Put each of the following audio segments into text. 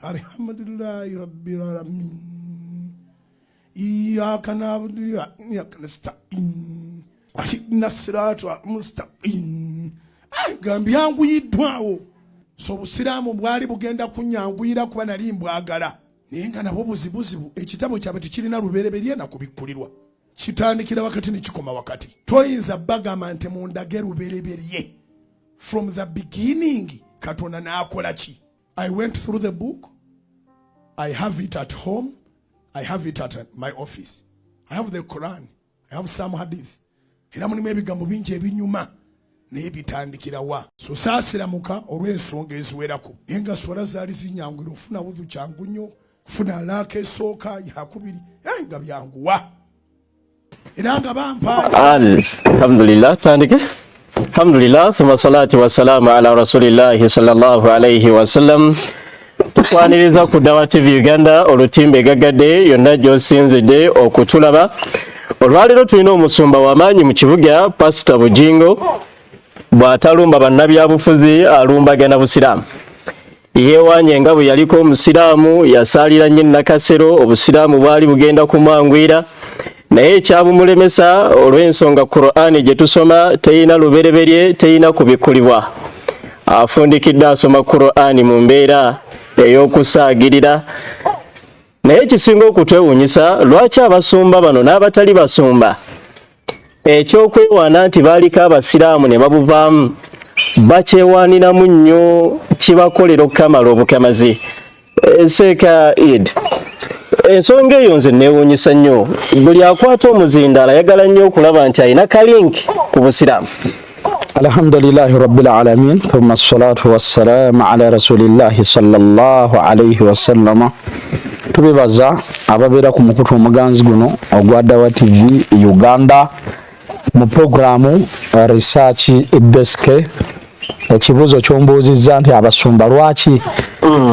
alhamdulillahi rabbil alamin iyyaka na'budu wa iyyaka nasta'in ihdinas siratal mustaqim gambi yangu yidwawo so obusiraamu bwali bugenda kunyanguyira kuba nali mbwagala naye nga nabwo buzibuzibu ekitabo kyabwe tekirina lubereberye na kubikkulirwa kitandikira wakati ne kikoma wakati toyinza bagamba nti mundage lubereberye from the beginning Katonda n'akola ki. I went through the book. I have it at home. I have it at my office. I have the Quran. I have some hadith. Era mulimu ebigambo bingi ebinyuma naye bitandikira wa. So saasiramuka olw'ensonga eziwerako. Naye nga swala zaali zinyangwira ofuna budhu kyangu nnyo, kufuna alaaka esooka yakubiri nga byanguwa. Era nga bampa alhamdulillah tandike. Alhamdulillah thumma salatu wassalamu ala rasulillahi sallallahu alayhi wasallam. Tukwaniriza ku Dawa TV Uganda olutimbe gagadde yonna gy'osinzidde okutulaba. Olwaliro tulina omusumba w'amaanyi mu kibuga Pastor Bujingo bw'atalumba bannabyabufuzi alumbagana busiraamu. Yeewanye nga bwe yaliko omusiraamu yasaalira nnyo Nakasero obusiraamu bwali bugenda kumwangwira naye ekyabumulemesa olw'ensonga Qur'ani gye tusoma teyina lubereberye teyina kubikkulibwa. Afundikidde asoma Qur'ani mu mbeera ey'okusaagirira naye ekisinga okutwewuunyisa lwaki abasumba bano n'abatali basumba ekyokwewaana nti baaliko abasiraamu ne babuvaamu bakyewaaniramu nnyo kibakolera okukamala obukamazi. Seeka Eid ensonga eyo nze neewuunyisa nnyo buli akwata omuzindaala ayagala nnyo okulaba nti alina kalinki ku busiraamu. Alhamdulillahi rabbil alamin thumma salatu wassalamu ala rasulillahi sallallahu alayhi wasallam. Tubebaza ababeera ku mukutu omuganzi guno ogwa Dawa TV Uganda mu programu research desk. Ekibuuzo kyombuuzizza nti abasumba lwaki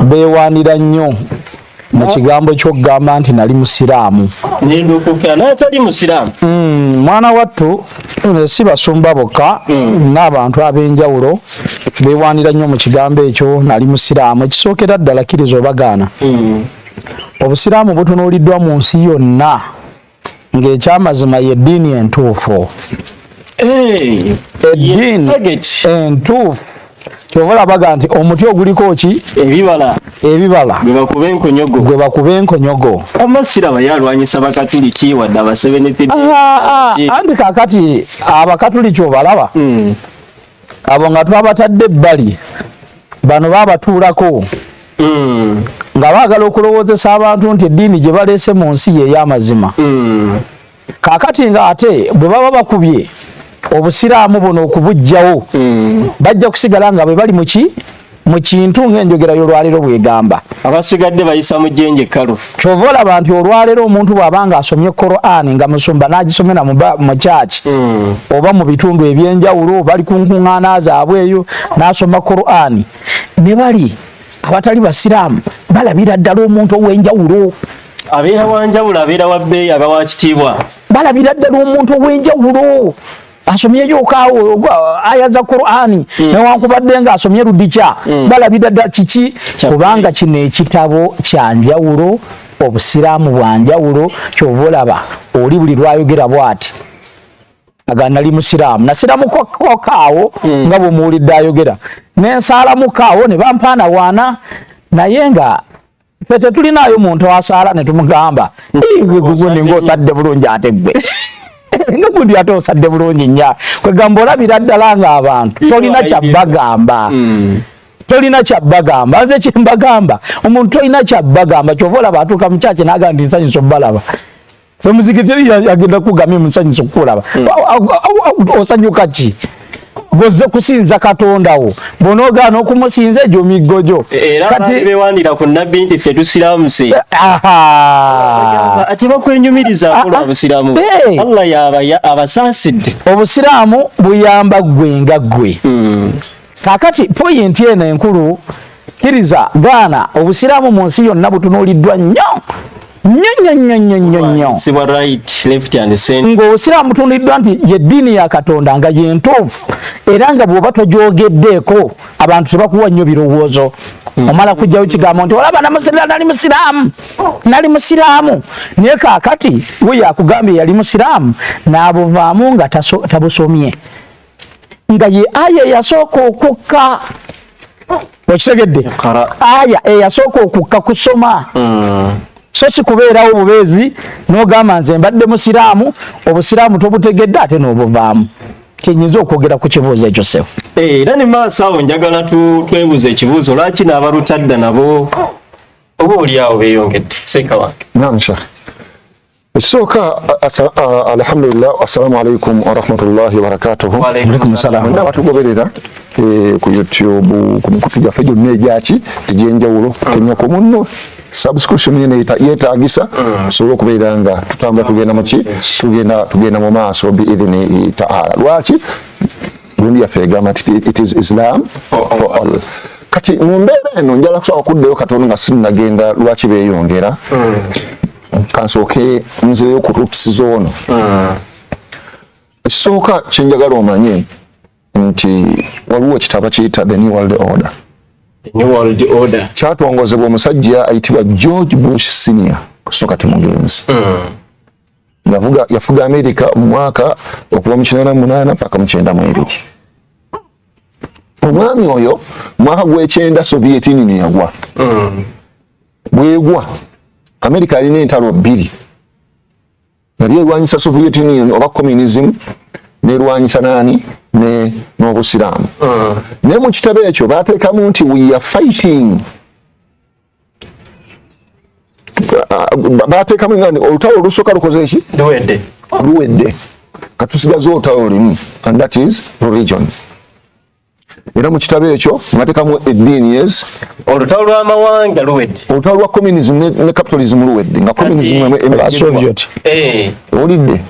beewaanira nnyo mu kigambo ky'okugamba nti nali musiraamu nendukuka n'atali musiraamu. Mwana wattu si basumba bokka n'abantu ab'enjawulo beewaanira nnyo mu kigambo ekyo nali musiraamu. Ekisookera ddala kkiriza obagaana obusiraamu butunuuliddwa mu nsi yonna ng'ekyamazima y'eddiini entuufu. Eddiini entuufu kyobola baga nti omuti oguliko ki ebibala gwe bakuba enkonyogo. Amasiraba yalwanyisa bakatuliki wadde abasebeneti anti kakati abakatuliki obalaba abo nga twabatadde ebbali bano babatuulako nga baagala okulowoozesa abantu nti eddiini gye baleese mu nsi y'ey'amazima. Kakati nga ate bwe baba bakubye obusiraamu buno okubujjawo bajja kusigala nga bwe bali mu kintu ng'enjogera y'olwaliro bw'egamba abasigadde bayisa mu jjenje kkalu. Kyova olaba nti olwaliro omuntu bw'abanga asomye Qur'ani nga musumba n'agisomera mu kyaki oba mu bitundu eby'enjawulo bali ku nkuŋŋaana zaabwe eyo n'asoma Qur'ani ne bali abatali basiraamu balabira ddala omuntu ow'enjawulo. Abeera wanjawulo abeera wa bbeeyi aba wa kitiibwa. Balabira ddala omuntu ow'enjawulo asomyeyo okaawo aya za Qur'ani newankubadde nga asomye Ludica balabira ddala kiki kubanga kino ekitabo kya njawulo obusiraamu bwa njawulo. Kyova olaba oli buli lwayogera bw'ati aga nali musiraamu nasiraamukokaawo nga bw'omuwulidde ayogera nensaalamukawo ne bampaana waana naye nga ffe tetulinaayo muntu asaala ne tumugamba gugundi ng'osadde bulungi ate gwe nga gundi ate osadde bulungi nnya kwegamba olabira ddala ng'abantu tolina kyabbagamba tolina kyabbagamba nze kyembagamba omuntu tolina kyabbagamba kyova olaba atuuka mu kyaki n'agamba nti nsanyusa obbalaba fe muzikitiri yagenda kugamye munsanyusa okukulaba osanyuka ki gozze kusinza Katondawo bonogaana okumusinza egyo miggojo kati bewaanira ku nabbi nti ffe tusiraamu se ate bakwenyumiriza akola obusiraamu Allah yaba abasaasidde. Obusiraamu buyamba ggwe nga ggwe. Kakati poyinti eno enkulu kkiriza gaana obusiraamu mu nsi yonna butunuuliddwa nnyo nnyo siwa right left and center ng'Obusiraamu butundiddwa nti ye ddiini ya Katonda nga ye ntuufu era nga bw'oba togyogeddeeko abantu tebakuwa nnyo birowoozo omala kujjayo kigambo nti olaba nali musiraamu naye kaakati we yakugambye yali musiraamu n'abuvaamu nga tabusomye nga ye aya eyasooka okukka okitegedde aya eyasooka okukka kusoma so si kubeerawo bubeezi n'ogamba nze mbadde musiraamu obusiraamu tobutegedde ate n'obuvaamu kyenyinza okwogera ku kibuuzo ekyo sewo era ne maaso awo njagala twebuuza ekibuuzo lwaki n'abalutadda nabo oba oli awo beeyongedde seeka wange naam shekh ekisooka alhamdulillah assalamu alaikum warahmatullahi wabarakatuhu mwenna batugoberera ku YouTube ku mikutu gyaffe gyonna egyaki egy'enjawulo kutemyako munno subscription yeetaagisa tusobole okubeera nga tutambula tugenda muki tugenda mu maaso biidhini taala lwaki gundi yaffe egamba nti it is Islam for all kati mu mbeera eno njala kusobola okuddayo katono nga sinnagenda lwaki beeyongera kansooke nzeeyo ku roots ono ekisooka kyenjagala omanye nti waliwo ekitabo kiyita The New World Order kyatongozebwa omusajja ayitibwa George Bush Senior kusooka temugenzi yafuga America mu mwaka okuva mu 88 paka mu 92 omwami oyo mwaka gw'ekyenda Soviet Union yagwa bwegwa America alina entalo bbiri yali erwanyisa Soviet Union oba communism nerwanyisa nani n'obusiraamu naye mu kitabo ekyo baateekamu nti we are fighting baateekamu nga olutalo olusooka lukoze eki luwedde katusigaze olutalo lulimu and that is religion era mu kitabo ekyo bateekamu eddiini yes olutalo lw'amawanga luwedde olutalo lwa communism ne capitalism luwedde nga communism olidde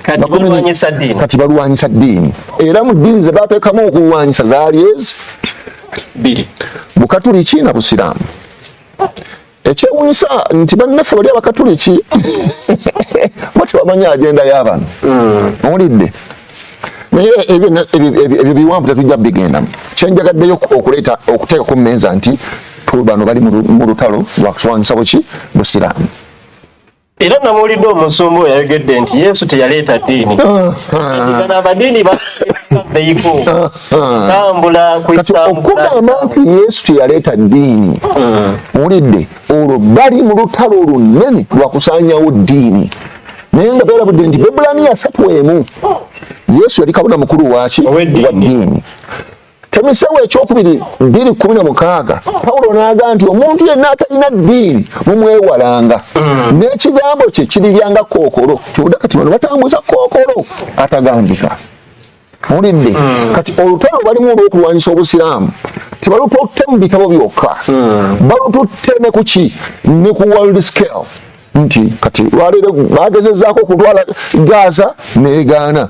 kati balwanyisa ddiini era mu ddiini ze baateekamu okulwanyisa zaali ezi bbiri bukatuliki na busiraamu ekyewuunyisa nti bannaffe bali abakatuliki bo tebamanyi agenda y'abano olidde naye ebyo biwanvu tetujja bigendamu kyenjagaddeyo okuleeta okuteeka ku mmeeza nti bano bali mu lutalo lwa kuswanyisa buki busiraamu era namuwulidde omusumba oyo yayogedde nti Yesu teyaleeta ddiini abadiini baiko tambula okugamba nti Yesu teyaleeta ddiini owulidde olwo bali mu lutalo olunene lwa kusaanyawo ddiini naye nga beerabudde nti Bebulaniya 3:1 Yesu yali kabona mukulu waki wa ddiini Temisewo ekyokubiri 2:16 Pawulo n'agamba nti omuntu yenna atalina ddiini mumwewalanga n'ekigambo kye kiriryanga kookolo kyodda kati bano batambuza kookolo atagambika mulidde kati olutalo balimu olw'okulwanyisa obusiraamu tebalututte mu bitabo byokka balututte ne kuki ne ku world scale nti kati lwaleero baagezezzaako okutwala Gaza neegaana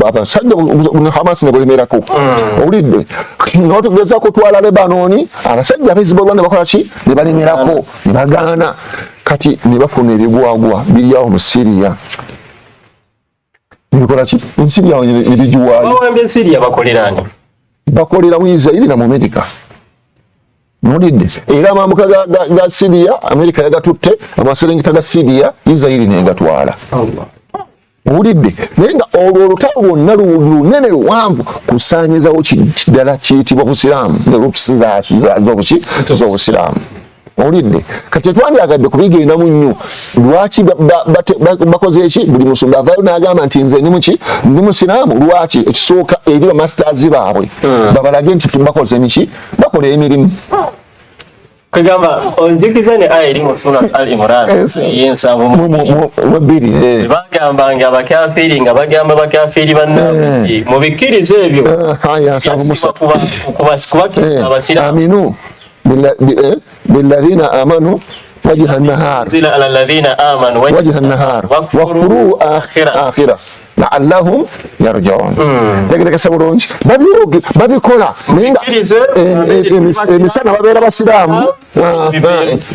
abasajja Hamas ne bulemerako owulidde n'otegeeza kutwala Lebanoni abasajja Hezbollah ne bakola ki ne balemerako ne bagaana kati ne bafuna ebigwagwa biri awo mu Syria bikola ki Syria ne bijuwaayo bawambye Syria bakolerani bakolera mu Israeli na mu America mulidde era amambuka ga Syria America yagatutte amaserengeta ga Syria Israeli ne gatwala owulidde naye nga olwo olutalo lwonna lunene luwanvu kusaanyizawo kiddala kiyitibwa busiraamu ne lutusinzazobuki z'obusiraamu owulidde kati etwandyagadde kubigendamu nnyo lwaki bakoze eki buli musumba avaayo n'agamba nti nze ndi musiraamu lwaki ekisooka eri bamasters baabwe babalage nti bakoze emiki bakola emirimu kagamba onjikiza ne aya eri mu Surat Al-Imran mwebiri bagambanga abakafiri nga bagamba bakafiri bannabbi mubikkiriza ebyo aminu billadhina amanu wajha an-nahar zila ala alladhina amanu wajha an-nahar wakfuru akhira la'allahum yarji'un tegerekese bulungi babikola nenga emisana babeera basiraamu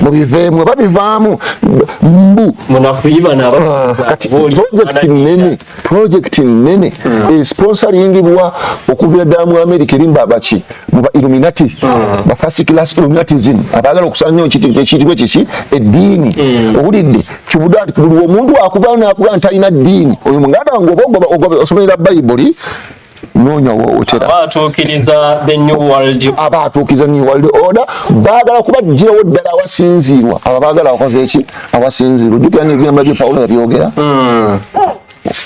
mubiveemu babivaamu mbu kati projekiti nene sponsoringibwa okuvira ddala mu America erimba abaki muba Illuminati ba first class Illuminatism abaagala okusanya ekitibwe kiki eddiini owulidde kibudde buli omuntu akuva n'akuba nti alina ddiini oyo muganda wange oba osomera Bayibuli noonya wootera abatuukiriza the new world order baagala kubagirawo ddala awasinziirwa abo baagala abakoze eki awasinziirwa ojjukira n'ebyamba bye Pawulo yabyogera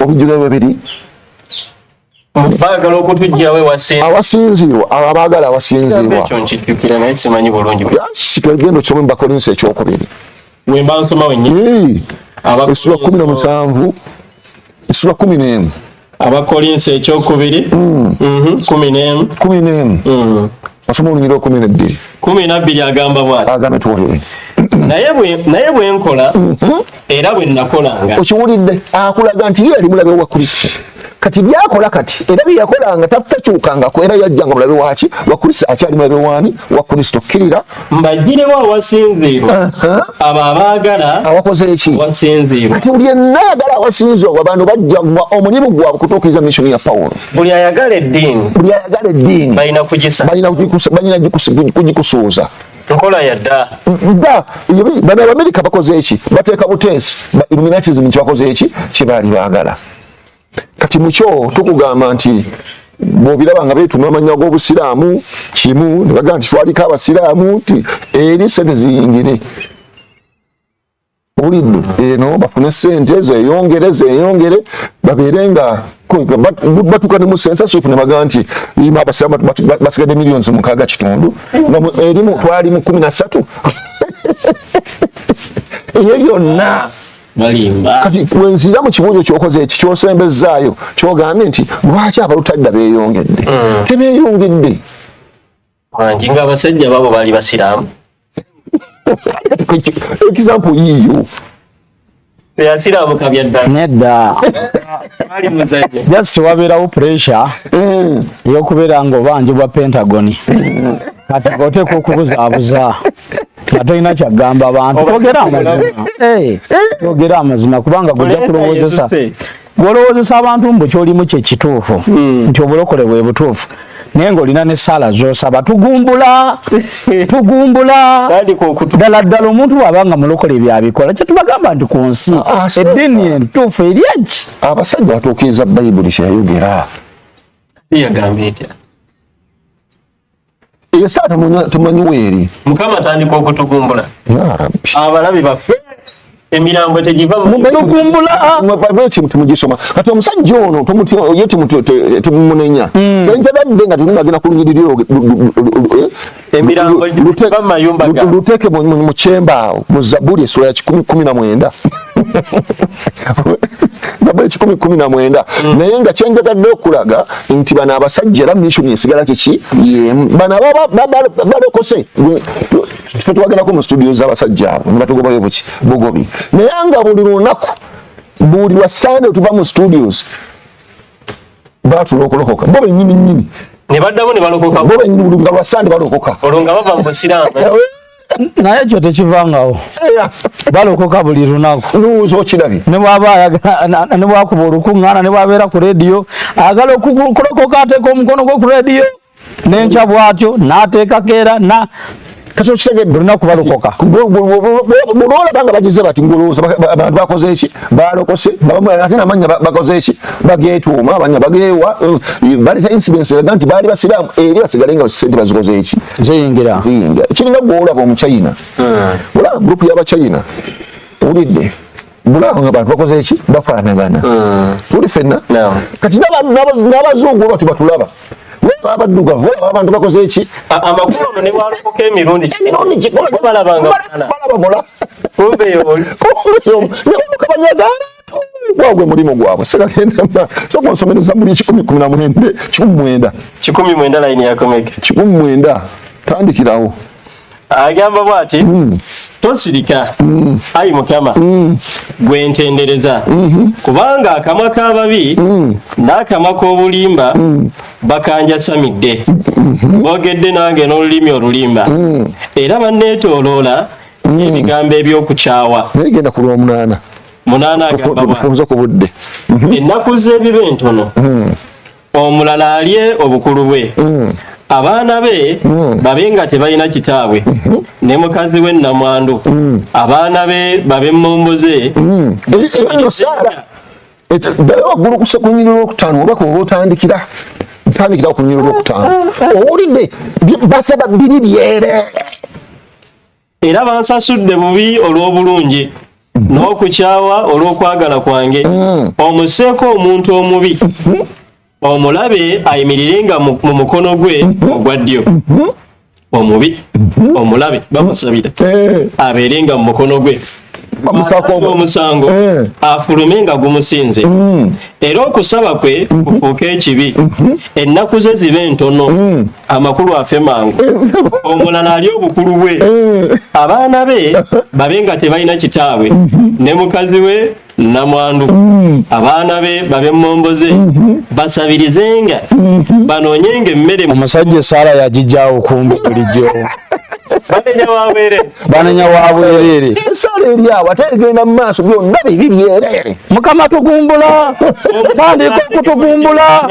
obujjukira bwebiri baagala okutujjawe awasinziirwa abo baagala awasinziirwa ekyo nkijjukira naye simanyi bulungi genda okisome mu Bakolinso ekyokubiri wemba nsoma wennyini essula 17 essula 11 Abakolinso ekyokubiri 11 asoma olunyira 12 agamba bw'ati agamba tuwulire naye bwe nkola era bwe nakolanga okiwulidde akulaga nti ye yali mulabe wa Kristo kati byakola kati era byeyakolanga takyukangako era yajjanga mulabe waki wa Kristo akyali mulabe wani wa Kristo kkirira mbagirewo awasinziirwa abo abaagala awakoze eki wasinziirwa kati buli yenna ayagala awasinziirwa abantu bajja omulimu gwabwe kutuukiriza missoni ya Pawulo buli ayagala eddiini balina kugikusuuza nkola yadda bano Abamerika bakoze eki bateeka buteesi ba Illuminatism kibakoze eki kyebaali baagala kati mukyo tukugamba nti bw'obiraba nga beetuma amanya g'obusiraamu kimu ne bagamba nti twaliko abasiraamu nti eri sente ziyingire owulidde eno bafune sente zeyongere babeere nga batuuka ne mu censorship ne bagamba nti irimu abasiraamu basigadde millions 6.5 nga erimu twali mu 13 ebyo byonna kati wenzira mu kibuuzo kyokoze eki kyosembezaayo kyogambye nti lwaki abalutadda beeyongedde tebeeyongedde wangi nga abasajja babo baali basiraamu example yiyo yasiraamuka byaddala nedda ali muzajja just wabeerawo pressure eyokubeera nga obanjibwa Pentagon kati oteeka okubuzaabuza nga tolina kyagamba abantu ogera amazima kubanga gojja kulowoozesa gwolowoozesa abantu mbu kyolimu kyekituufu nti obulokole bwe butuufu naye ng'olina n'essaala z'osaba tugumbula ddala omuntu bw'abanga mulokole byabikola kyetubagamba nti ku nsi eddiini entuufu eryaki abasajja batuukiriza Bayibuli kyeyayogera yagambye etya esaa tumanyi weeri Mukama atandika okutugumbula ya Rabbi abalabi baffe emirambo tegiva tugumbula ekintu tumugisoma kati omusajja ono ye tumumunenya kyenjabadde nga tunagenda ku lunyiriri emirambo giva mu mayumba luteeke mu kyemba awo mu Zabbuli essula ya 10:19 Zabbuli 10:19 naye nga kyenjagadde okulaga nti bano abasajja era mission esigala kiki bano balokose ffe twagendako mu studio z'abasajja abo ne batugobayo bugobi naye nga buli lunaku buli lwa Sunday tuva mu studios batula okulokoka bo bennyini ne baddamu ne balokoka bo bennyini nga lwa Sunday balokoka olwo nga bava mu busiraamu naye ekyo tekivangawo balokoka buli lunaku luuza okirabye ne bw'aba ne bwakuba olukuŋŋaana ne bwabeera ku rediyo agala okulokoka ateeka omukono gwe ku rediyo n'enkya bw'atyo n'ateekako era kati okitegedde olunaku balokoka bulolaba nga bagize bati ngolowooza abantu bakoze eki balokose ate namanya bakoze eki bageetuuma abanya bageewa baleeta incidence eraga nti baali basiraamu eri basigale nga sente bazikoze eki ziyingira kiringa gwolaba omuchina olaba gurupu y'abachina owulidde bulaba nga abantu bakoze eki bafaanagana tuli fenna kati n'abazungu bati batulaba abaddugavu abantu bakoze eki amakulu ne walokoka emirundi balabanga balaba nebamukabanyaga gwagwe mulimu gwabwe segagenda sokonsomereza buli 10:19 layini yakomeke 19 tandikirawo agamba bwati tosirika ayi mukama gwe ntendereza kubanga akamwa k'ababi n'akamwa k'obulimba bakanjasamidde boogedde nange n'olulimi olulimba era banneetooloola ebigambo eby'okukyawa negenda ku lw'omunaana agamba tufunze ku budde ennaku z'ebibe entono omulala alye obukulu bwe abaana be babe nga tebalina kitaabwe ne mukazi we nnamwandu abaana be babe mmomboze ebyo Saara waggulu ku nnyiriri olwokutaano obaka oba otandikira ku nnyiriri olwokutaano owulidde basaba biri byere era bansasudde bubi olw'obulungi n'okukyawa olw'okwagala kwange omuseeko omuntu omubi omulabe ayimirirenga mu mukono gwe ogwa ddyo omubi omulabe bamusabira abeerenga mu mukono gwe omusango afulumenga gumusinze era okusaba kwe kufuuka ekibi ennaku ze zibe entono amakulu afe mangu omulala ali obukulu bwe abaana be babe nga tebalina kitaabwe ne mukazi we nnamwandu abaana be babe mmomboze basabirizenga banoonyenga emmere omusajja Saara yagijjaawo kumbi bulijjo banenya wa bwereere Saara eri awo ate egenda mu maaso byonna bibi byereere mukama tugumbula tandika okutugumbula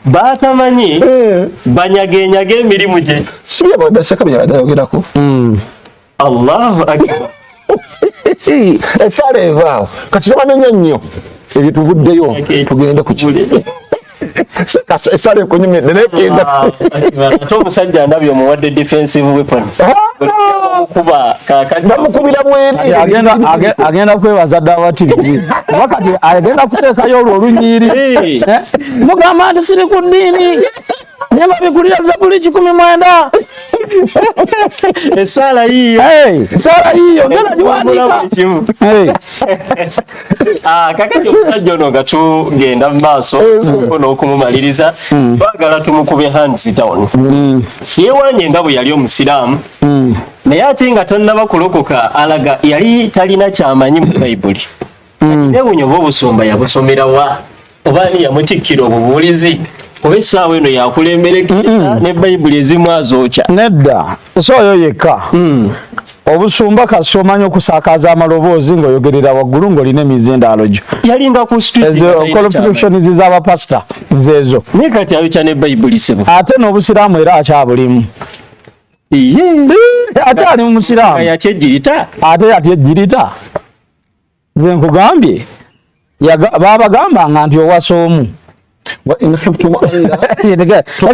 batamanyi banyagenyaga emirimu gye sibyabaddasekabyabadayogerako Allahu akbar Saara evaawo kati tebanenya nnyo ebyo tuvuddeyo tugende ku kiri Saara ekunyumidde nekenda ate omusajja ndabye omuwadde defensive weapon kuba bamukubira bweri agenda kwebaza ddawa TV kuba kati agenda kuteekayo olwo olunyiri mugamba nti siri ku ddiini nyama bikulira Zabuli 19 Saara yiyo ngena giwandika kakati omusajja ono nga tugenda mu maaso n'okumumaliriza twagala tumukube hands down yeewanye nga bwe yali omusiraamu naye ate nga tannaba kulokoka alaga yali talina kyamanyi mu Bayibuli nebunyo oba obusumba yabusomerawa oba ani yamutikkira obubuulizi kuba essaawa eno yakulemberekeza ne Bayibuli ezimu azookya nedda so oyo yekka obusumba kasomanya okusakaza amaloboozi ng'oyogerera waggulu ng'olina emizindaalo gyo yalinga ku qualifications z'abapasita zeezo naye kati ayokya ne Bayibuli sebo ate n'obusiraamu era akyabulimu ate ali mu musiraamu yakyejjirita ate yatyejjirita nze nkugambye baabagambanga nti owasa omu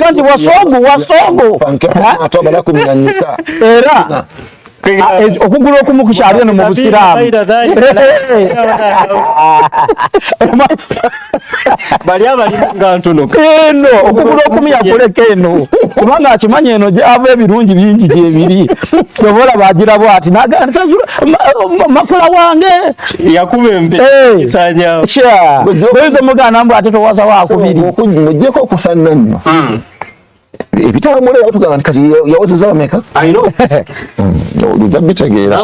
nti wasoogo era okugula okumu kukyali eno mu busiraamu bali abalinga ntonoka eno okugula okumu yakuleka eno kubanga akimanyi eno gyava ebirungi bingi gyebiri tobola bagira bwati makula wange yakuba empe sanyawo oyinza omugana mbu ate towasa wakubiri mujjeko okusanna nno ebitambula batugamba nti kati yawozeza bameka ojja bitegeera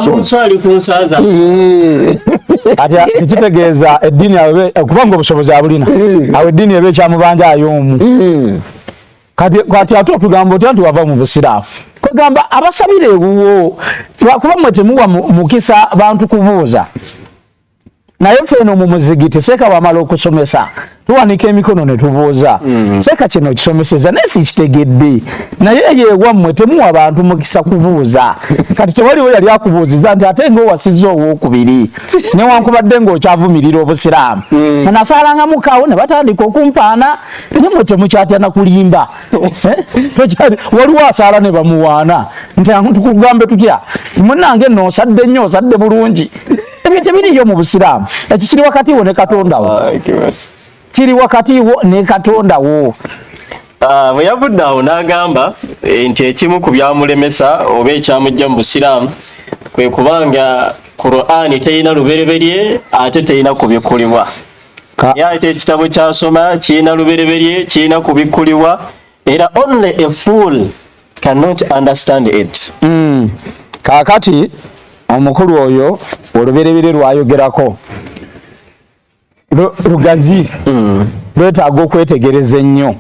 ali ku nsaza ati ekitegeeza eddiini kubanga obusobozi abulina awo eddiini eba ekyamubanja ay'omu kati ate otugamba otya nti wava mu busiraamu kwegamba abasabira ewuwo lwakuba mmwe temuwa mukisa bantu kubuuza naye ffe eno mu muzigiti seeka wamala okusomesa tuwanika emikono ne tubuuza seeka kino kisomeseza naye sikitegedde naye yeewammwe temuwa bantu mukisa kubuuza kati tewaliwo yali akubuuziza nti ate ng'owasizza owookubiri newankubadde ng'okyavumirira obusiraamu nasaalangamukaawo ne batandika okumpaana naye mmwe temukyatya na kulimba waliwo asaala ne bamuwaana nti tukugambe tutya munnange nno osadde nnyo osadde bulungi ebyo tebiriyo mu busiraamu ekyo kiri wakati wo ne katondawo kiri wakati wo ne katondawo bwe yavudde awo n'agamba nti ekimu ku byamulemesa oba ekyamujja mu busiraamu kwe kubanga Qur'ani terina lubereberye ate terina kubikkulibwa ye ate ekitabo kyasoma kirina lubereberye kirina kubikkulibwa era only a fool cannot understand it. Kakati omukulu oyo oluberebere lwayogerako lugazi lwetaaga okwetegereza ennyo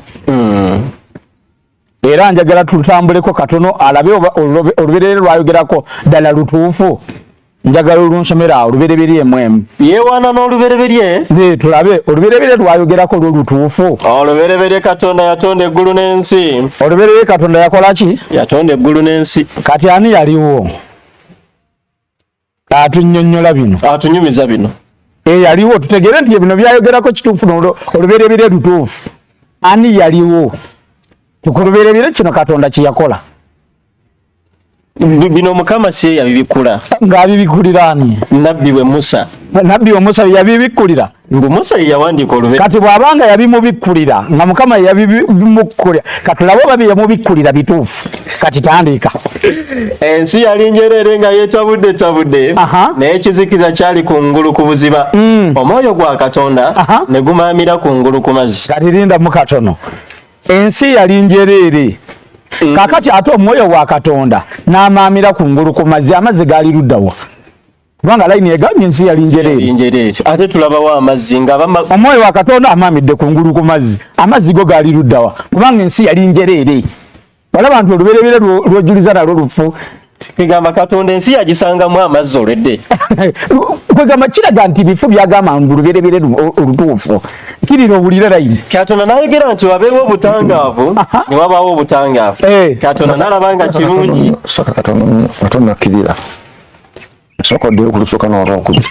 era njagala tutambuleko katono alabe oluberebere lwayogerako ddala lutuufu. Njagala olunsomera oluberebere emwemu yewana n'oluberebere tulabe oluberebere lwayogerako lulutuufu. Oluberebere Katonda yatonda eggulu n'ensi. Oluberebere Katonda yakola ki? Yatonda eggulu n'ensi. Kati ani yaliwo atunnyonnyola bino atunyumiza bino? Yaliwo tutegere nti bino byayogerako kituufu oluberebere lutuufu. Ani yaliwo tukuluberebere kino Katonda kiyakola? Bino Mukama si yabibikula. Ng'abibikulira ani? Nabbi we Musa. Nabbi we Musa yabibikulira. Ngu Musa yawandiika oluberebere. Kati bw'abanga yabimubikkulira nga Mukama yabimukkulira kati labo babi yamubikkulira bituufu. Kati tandika. Ensi yali njereere nga yeetabudde naye ekizikiza kyali kungulu ku buziba. Omwoyo gwa Katonda ne gumaamira kungulu ku mazzi. Kati linda mu katono. Ensi yali njereere. Kakati ate omwoyo wa Katonda n'amaamira kungulu ku mazzi. Amazzi gaali luddawa? Kubanga layini egambye ensi yali njereere. Ate tulabawo amazzi nga omwoyo wa Katonda amaamidde kungulu ku mazzi. Amazzi go gaali luddawa? Kubanga ensi yali njereere. Balaba nti oluberebere lw'ojuliza nalwo lufu. Kwegamba Katonda ensi yagisangamu amazzi olwedde. Kwegamba kiraga nti bifu byagamba nti oluberebere olutuufu. Kirira owulire layini. Katonda n'ayogera nti wabeewo obutangaavu ne wabaawo obutangaavu. Katonda n'alaba nga kirungi. Soka Katonda akkirira. Soka oddeyo ku lusooka n'olwokubiri.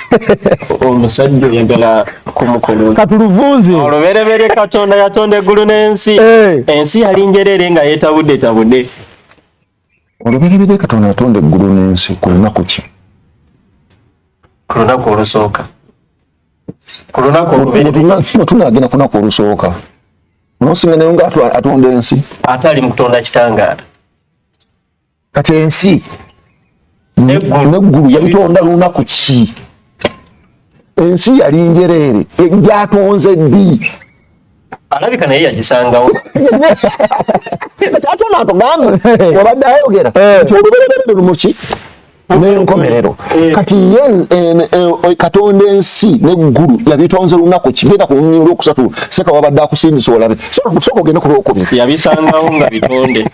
Omusajja oyagala kumukono. Katuluvunze. Oluberebere Katonda yatonda eggulu n'ensi. Ensi yali njereere nga yeetabudde. Oluberebere Katonda yatonda eggulu n'ensi ku lunaku ki? Ku lunaku olusooka. Ku lunaku oluberebere. Tunaagenda ku lunaku olusooka. N'osinga naye nga atonda ensi. Ate ali mu kutonda kitangaala. Kati ensi n'eggulu yabitonda lunaku ki? Ensi yali njereere gyatonze ddi? Alabika naye yagisangawo. Ate n'atugambe wabadde ayogera nti oluberebere lulimu ki? N'enkomerero. Kati ye Katonda ensi n'eggulu yabitonze lunaku ki? Genda ku lunyiriri olwokusatu seka wabadde akusindisa olabe. Sooka ogende ku lwokubiri. Yabisangawo nga bitonde.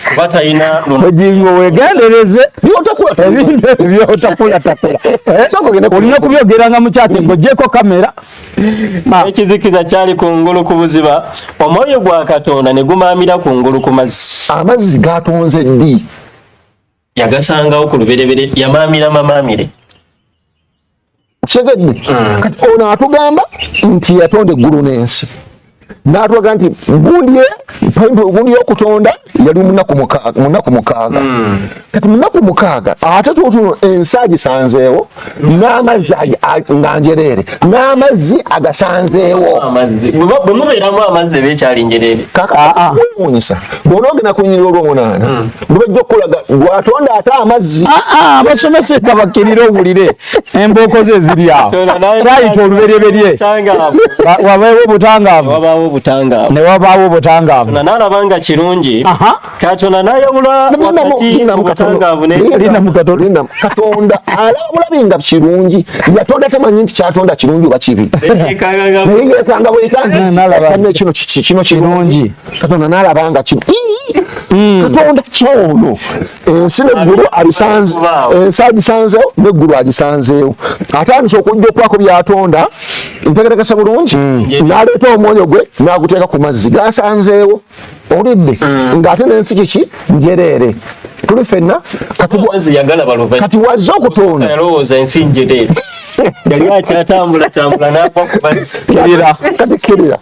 Kuba talina ojingo wegendereze byotakula. Olina kubyogeranga mu kyate ng'oggyeko kamera. Ekizikiza kyali kungulu ku buziba, omwoyo gwa Katonda ne gumaamira kungulu ku mazzi. Amazzi gatonze ddi? Yagasangawo ku luberebere, yamaamira mamaamire. Kitegedde? Kati ono atugamba nti yatonda eggulu n'ensi. N'atulaga nti gundi y'okutonda yali munaku mukaaga. Kati munaku mukaaga ate tutuno ensi agisanzeewo n'amazzi nga njereere n'amazzi agasanzeewo. Bwe mubeeramu amazzi beekyali njereere. Kakawunyisa bw'onoogenda ku nnyiriri olw'omunaana lubajja okulaga gwatonda ate amazzi. Abasomesa bakkirire owulire embooko ze ziri awo. Twayita olubereberye wabaawo obutangaavu. Ne wabaawo obutangaavu. N'alaba nga kirungi. Katonda n'ayawula wakati obutangaavu ne Katonda alabulabe nga kirungi. Yatonda tamanyi nti kyatonda kirungi oba kibi. Naye yeekanga bwekanga kino kirungi. Katonda n'alaba nga Katonda kyono ensi n'eggulu ensi agisanzeewo n'eggulu agisanzeewo. Atandise okujja okwako byatonda ntegerekesa bulungi n'aleeta omwoyo gwe n'aguteeka ku mazzi gasanzeewo. Olidde ng'ate n'ensi kiki njereere. Tuli ffenna kati wazze okutonda. Yalowooza ensi njereere. Yali akyatambula n'agwa ku mazzi. Kati kirira.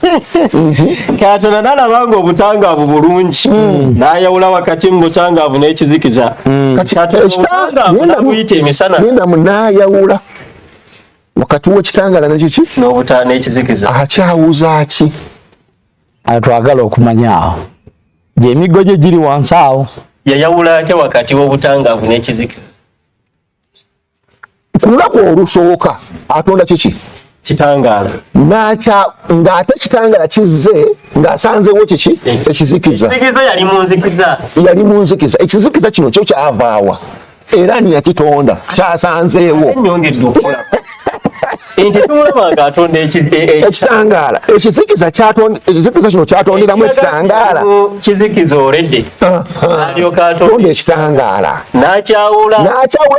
Katonda n'alaba nga obutangaavu bulungi n'ayawula wakati mu butangaavu n'ekizikiza. Buyita emisana. Nendamu n'ayawula wakati w'ekitangaala n'ekiki n'ekizikiza. Akyawuza ki? Twagala okumanya awo gy'emiggo gye giri wansi awo. Yayawula atya wakati w'obutangaavu n'ekizikiza? Ku lunaku olusooka atonda kiki? kitangala nacha ngate kitangala kizze ngasanzewo kiki ekizikiza yali munzikiza ekizikiza kino kyo kyavaawa era ni yakitonda kyasanzeewo ekitangala ekizikiza kino kyatonderamu ekitangala kizikiza oledde tonda ekitangala n'akyawula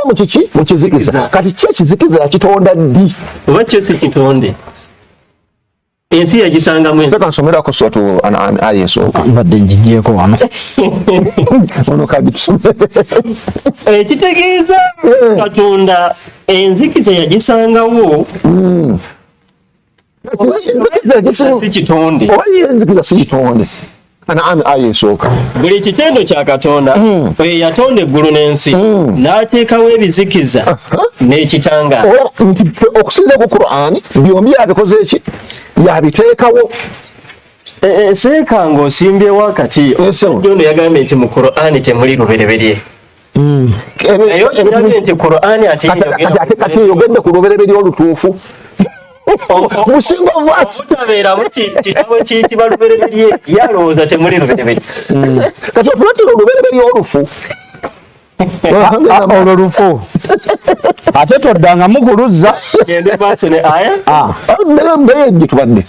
mu kiki mu kizikiza kati ki ekizikiza yakitonda ddi oba kyo si kitonde ensi yagisangamu saka nsomerako suratu An'am aya esooka mbadde njigyeko wano ono kadi tusome ekitegeeza Katonda enzikiza yagisangawo si kitonde oba enzikiza si kitonde An'am aya esooka buli kitendo kya Katonda yatonda eggulu n'ensi n'ateekawo ebizikiza n'ekitangala nti okusinza ku Qur'ani byombi yabikoze eki yabiteekawo seeka ng'osimbyewo akati ono yagambye nti mu Qur'ani temuli lubereberye naye okirabye nti Qur'ani ate yogedde ku lubereberye olutuufu musinga obutabeeramu kitabo kiyitibwa lubereberye yalowooza temuli lubereberye kati otulatira olubereberye olufu olwo lufu ate toddangamu kuluzza gende maaso ne aya mbere gye tubadde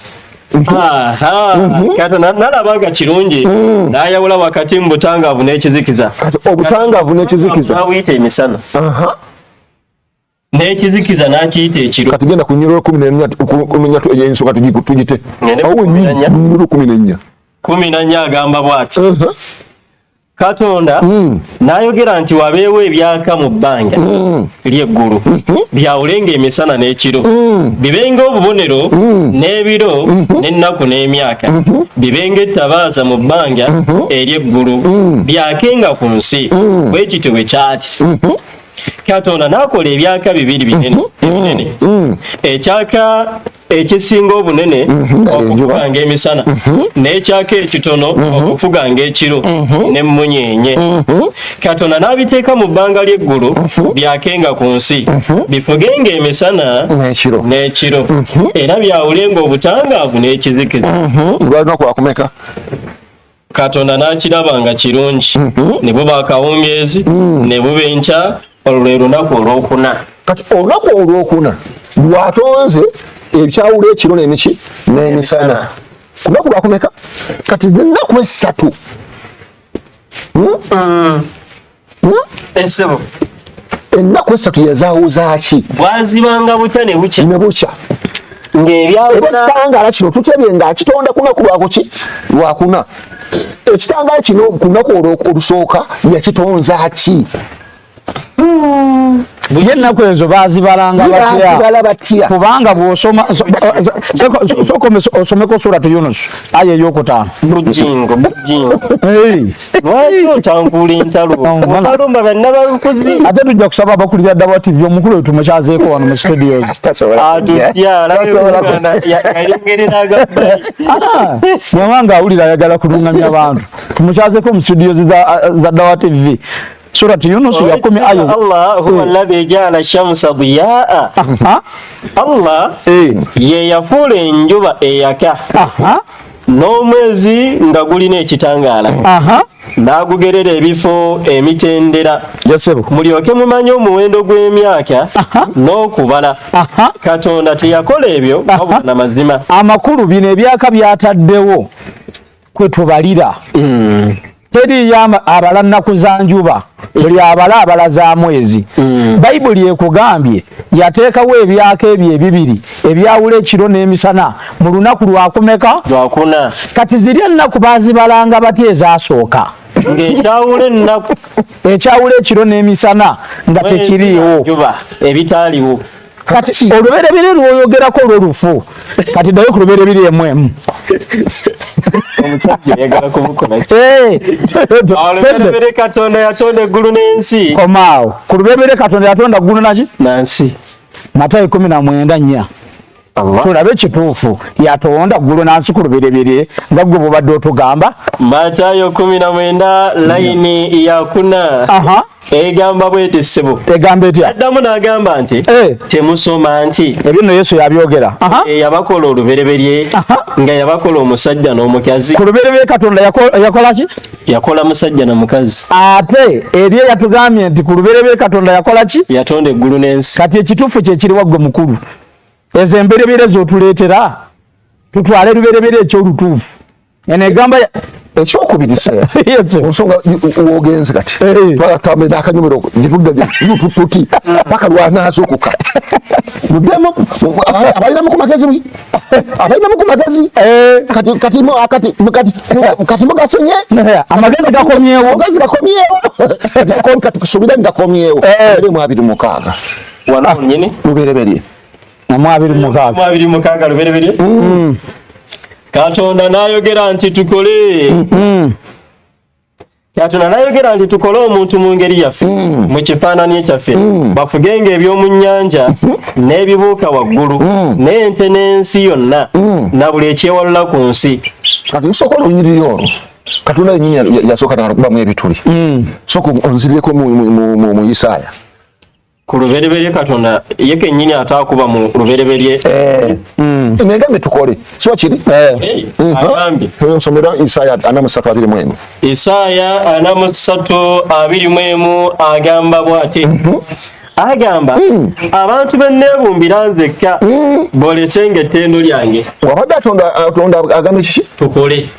Katonda nalabanga kirungi n'ayawula wakati mu butangaavu n'ekizikiza obutangaavu n'ekizikiza n'abuyita emisana n'ekizikiza n'akiyita ekiro kati genda ku nnyiriro 14 ey'ensooka tugite awo nnyiriro 14 14 agamba bw'ati Katonda n'ayogera nti wabeewo ebyaka mu bbanga ly'eggulu byawulenga emisana n'ekiro bibenga obubonero n'ebiro n'ennaku n'emyaka bibenga ettabaaza mu bbanga ery'eggulu byakenga ku nsi bwe kityo bwe kyati Katonda n'akola ebyaka bibiri binene ekyaka ekisinga obunene okufuganga emisana n'ekyaka ekitono okufuganga ekiro n'emmunyeenye Katonda n'abiteeka mu bbanga ly'eggulu byakenga ku nsi bifugenga emisana n'ekiro era byawulenga obutangaavu n'ekizikiza lwakumeka Katonda n'akiraba nga kirungi ne buba akawungeezi ne buba enkya olwo lwe lunaku olwokuna kati olunaku olwokuna lwatonze ebyawula ekiro n'emiki n'emisana ku lunaku lwakumeka kati ennaku esatu ensebo ennaku esatu yazaawuzaaki bwazibanga butya ne bukya ng'ekitangaala kino tukyebye ng'akitonda ku lunaku lwakuki lwakuna ekitangaala kino ku lunaku olusooka yakitonzaaki ye ennaku ezo baazibalanga batya kubanga bw'osoma osomeko suratu Yunus aya ey'okutaano bujingo lwaki otankuula entalo otalumba bannabalufuzi ate tujja kusaba abakulira Dawa TV omukulu we tumukyazeeko wano mu studios mwewanga awulira ayagala kulungamya abantu tumukyazeeko mu studios za Dawa TV suratu Yunus ya 10 aya Allah huwa alladhi ja'ala ash-shamsa diyaa Allah ye yafuula enjuba eyaka n'omwezi nga gulina ekitangaala n'agugerera ebifo emitendera mulyoke mumanye omuwendo gw'emyaka n'okubala Katonda teyakola ebyo wabula na mazima amakulu bino ebyaka byataddewo kwe tubalira teri abala nnaku za njuba buli abala za mwezi bayibuli ekugambye yateekawo ebyaka ebyo ebibiri ebyawula ekiro n'emisana mu lunaku lwakumeka lwakuna kati ziri ennaku baazibalanga batya ezaasooka ekyawula ekiro n'emisana nga tekiriiwo ebitaaliwo kati olubereberye lwoyogerako olw'olufu kati ddayo ku lubereberye emu omusajja yagala kumukola olubereberye Katonda yatonda eggulu n'ensi komaawo ku lubereberye Katonda yatonda eggulu naki nansi Matayo 19:4 tulabe kituufu yatonda ggulu n'ansi ku lubereberye nga gwe bwobadde otugamba. Matayo 19 layini ya 4 egamba bweti ssebo egamba etya addamu n'agamba nti temusoma nti ebyo nno Yesu yabyogera yabakola olubereberye nga yabakola omusajja n'omukazi. Ku lubereberye Katonda yakola ki? Yakola musajja na mukazi. Ate eri yatugambye nti ku lubereberye Katonda yakola ki? Yatonda eggulu n'ensi. Kati ekituufu kye kiri waggwe mukulu. Ezo embereberye z'otuleetera tutwale lubereberye ekyolutuufu. Eno egamba ekyokubirisa nsonga wogenze kati twatambule n'akanyomero gitudde tuti paka lwanaazukuka abalinamu ku magezi kati mugafunye amagezi gakomyewo kati kusubira ngakomyewo 26 wano nyini lubereberye 26 lubereberye. Katonda n'ayogera nti tukole Katonda n'ayogera nti tukole omuntu mu ngeri yaffe mu kifaananyi kyaffe bafugenga eby'omu nnyanja n'ebibuuka waggulu n'ente n'ensi yonna na buli ekyewalula ku nsi. Kati nsooka olunyiriri olwo Katonda yennyini yasooka n'akubamu ebituli sooka onzirireko mu Isaaya ku lubereberye. Katonda ye kennyini ataakuba mu lubereberye negambe tukole so kiri agambye nsomera Isaaya 43:21 Isaaya 43:21 agamba bw'ati agamba abantu benneebumbira nzekka bolesenga ettendo lyange. wabadde atonda agambe kiki tukole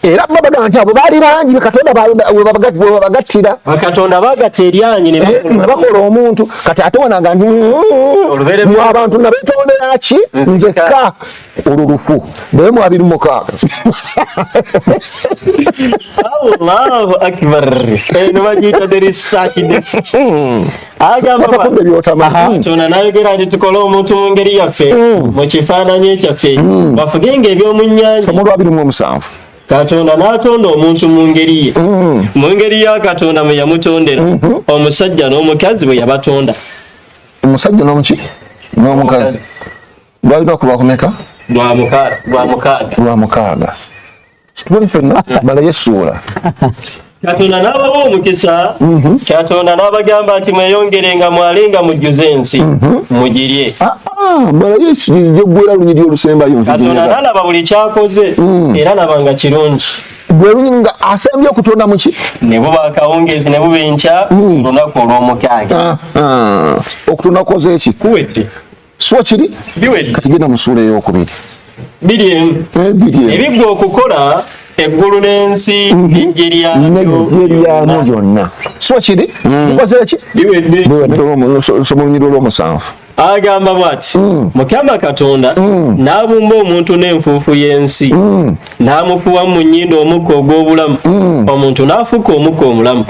era babaga nti abo baali bangi Katonda babagattira Katonda bagatta eryanyi ne bakola omuntu kati ate wananga nti abantu nabetondera ki nzekka olulufu naye 26 Allahu akbar eno bagiyita the research desk. Agamba Katonda n'ayogera nti tukole omuntu mu ngeri yaffe mu kifaananyi kyaffe bafugenga eby'omu nnyanja. 27 Katonda n'atonda omuntu mu ngeri ye mu ngeri ya Katonda mwe yamutondera omusajja n'omukazi bwe yabatonda. Omusajja n'omukazi balina kulwakumeka lwamukaaga situbali fenna bala yesuula. Katonda n'abawa omukisa Katonda n'abagamba nti mweyongerenga mwalenga mujjuze ensi mugirye. bala yesuula lunyiri olusembayo. Katonda n'alaba buli kyakoze era nabanga kirungi. Bwe lunyinga asembye okutonda muki ne buba akawungeezi ne buba enkya olunaku olw'omukaaga. okutonda kukoze eki kuwedde so kiri biwedde kati genda mu ssuula ey'okubiri biri emu ebiggwa okukola eggulu n'ensi n'eggyeeryamu lyonna so kiri mukoze eki biwedde soma olunyiri olw'omusanvu. agamba bw'ati Mukama Katonda n'abumba omuntu n'enfuufu y'ensi n'amufuwa mu nnyindo omukka ogw'obulamu omuntu n'afuuka omukka omulamu.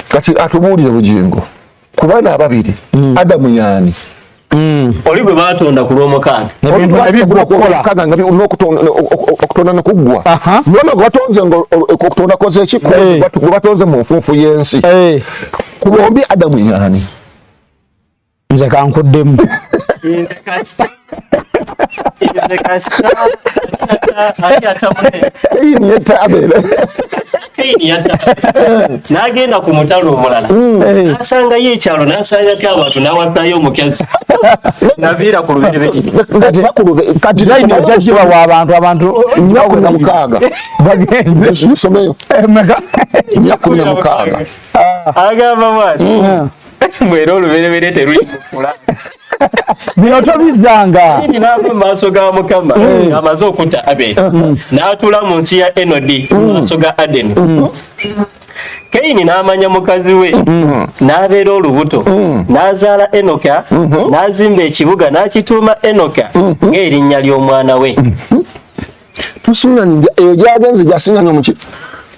Kati atubuulire bugingo ku baana ababiri Adamu yaani oli gwe baatonda ku lw'omukaaga okutonda nekuggwa nona gwatonze okutonda koze eki gwe batonze mu nfuufu y'ensi ku bombi Adamu yaani nze kankuddemu n'agenda ku mutalo omulala n'asangayo ekyalo n'asangako abantu n'awasaayo omukazi naviira ku lubereberye. kati layini ejaggibawa abantu 26 bagende someyo 26 agamba bwati mwera olubereberye terulikukula bino tobizanga n'ava mu maaso ga Mukama amaze okutta Aberi n'atuula mu nsi ya Enodi mu maaso ga Adeni. Kayini n'amanya mukazi we n'abeera olubuto n'azaala Enoka n'azimba ekibuga n'akituuma Enoka ng'erinnya ly'omwana we. tusinga eyo gyagenze gyasinganya muki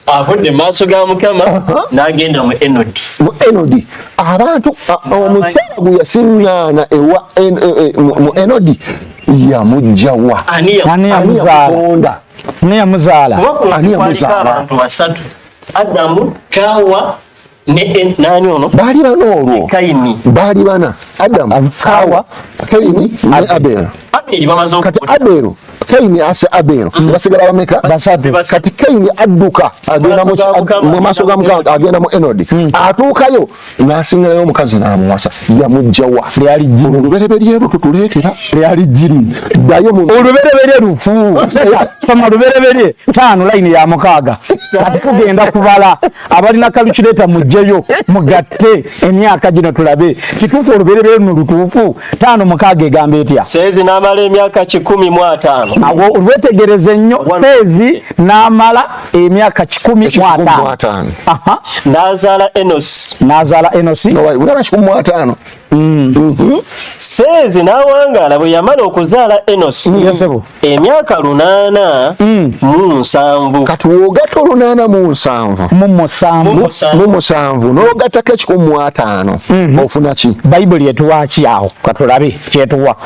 avudde maaso ga Mukama n'agenda mu Enodi. mu Enodi abantu omukyala gwe yasiŋŋaana ewa mu Enodi yamugjawa ani yamuzaala abantu basatu Adamu, Kawa nani ono bali bana olwo Kaini bali bana Adam Kawa Kaini ne Abel bamaze kati Abel Kaini ase Abel basigala bameka basatu kati Kaini adduka agenda mu maaso ga Mukama agenda mu Enodi atuukayo n'asingirayo omukazi n'amuwasa yamujjawa lyali jjiru olubereberye lwo tutuleetera lyali jjiru ddayo mu olubereberye lufu soma olubereberye 5 line ya 6 kati tugenda kubala abalina calculator mujjeyo mugatte emyaka gino tulabe kituufu olubereberye luno lutuufu 5 6 egamba etya sezi n'amala emyaka 15 awo olwetegereze nnyo sezi n'amala emyaka 15 aha n'azaala Enosi wala 15 sezi n'awangaala bwe yamala okuzaala Enosi emyaka 807 kati wogata 807 n'ogatako 15 ofuna ki bayibuli etuwa ki awo katulabe kyetuwa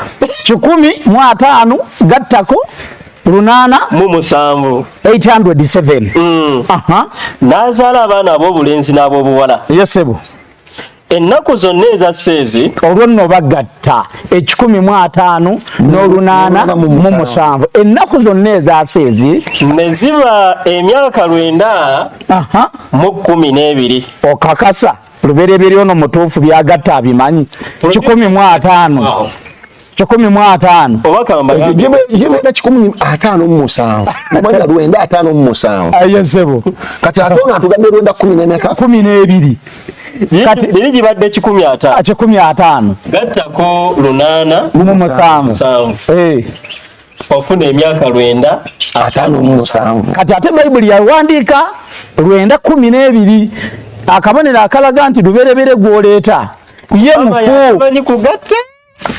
15 gattako 807 aha n'azaala abaana ab'obulenzi n'ab'obuwala yesebo ennaku zonna eza sezi olwo nno bagatta 15 n'807 ennaku zonna eza sezi ne ziba emyaka 9 mu 12 okakasa lubereberye ono mutuufu byagatta abimanyi 15 oba kamba jibeera 15 omanya 957 ayesebo kati ate ono atugambye 12 kati biri gibadde 15 gattako 807 ofuna emyaka 957 kati ate bayibuli yawandiika 912 akabonero akalaga nti luberebere gwoleeta ye mufu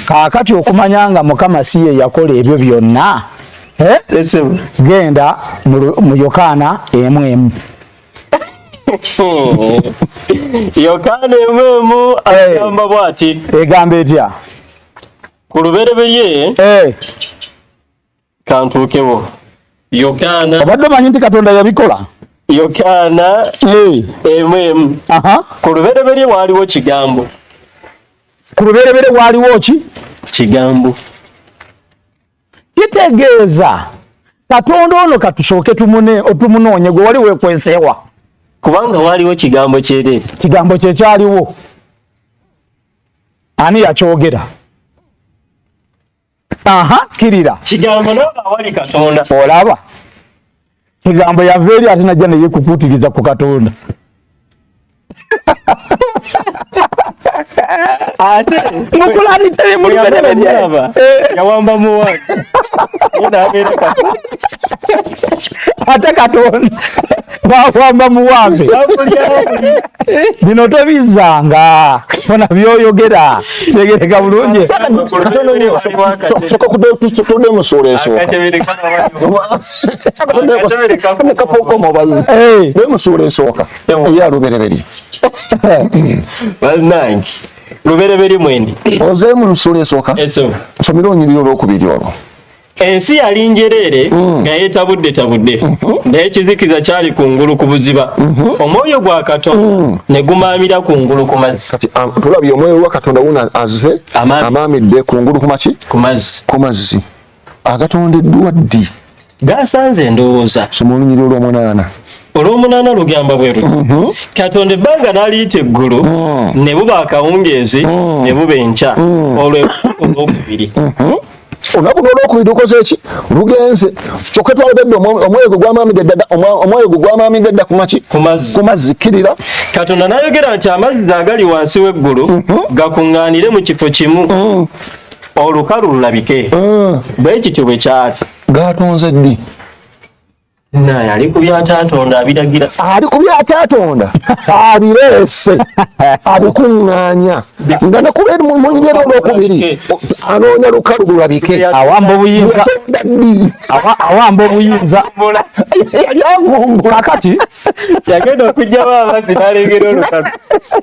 kaakati okumanya nga Mukama si ye yakola ebyo byonna genda mu Yokaana 1:1 Yokaana 1:1 agamba bw'ati egamba etya ku lubereberye kantuukewo Yokaana obadde omanyi nti Katonda yabikola Yokaana 1:1 ku lubereberye waaliwo kigambo ku lubereberye waaliwo ki kigambo kitegeeza Katonda ono katusooke tumunoonye gwe wali weekweseewa kubanga waaliwo kigambo kyereere kigambo kye kyaliwo ani yakyogera kirira kigambo naaba awali Katonda olaba kigambo yava eri ate najja ne yeekukutiriza ku Katonda ate mukulanitire mu lubereberye yawamba muwanga onabeera Katonda ate Katonda bawamba muwambe bino tobizzanga fona byoyogera tegereka bulungi soka tudde musuula esooka musuula esooka eya lubereberye bannange lubereberye mwendi oze mu musuula esooka nsomera onyiriro olwokubiri olwo ensi yali njereere nga yeetabudde naye ekizikiza kyali kungulu ku buziba omwoyo gwa Katonda ne gumaamira kungulu ku mazzi kati tulabye omwoyo gwa Katonda wuna azze amaamidde kungulu ku mazzi agatondeddwa ddi gasanze endowooza soma olunyiriro olw'omunaana lugamba bwe luti Katonda ebbanga n'aliyita eggulu ne buba akawungeezi ne buba enkya olwokubiri olunaku n'olwokubiri lukoze eki lugenze kyokka twalabedde omwoyo gwe gwamaamidde dda ku mazzi kirira Katonda n'ayogera nti amazzi agali wansi w'eggulu gakuŋŋaanire mu kifo kimu olukalu lulabike bwe kityo bwe kyali gatonze ddi naye ali ku byatatonda abiragira ali ku byatatonda abireese abikuŋŋaanya nga nakubeeri mu nyiriro olwokubiri anoonya lukalu lulabike awamba obuyinza yali avumbu kakati yagenda okugjamu amazzi n'alengera olukalu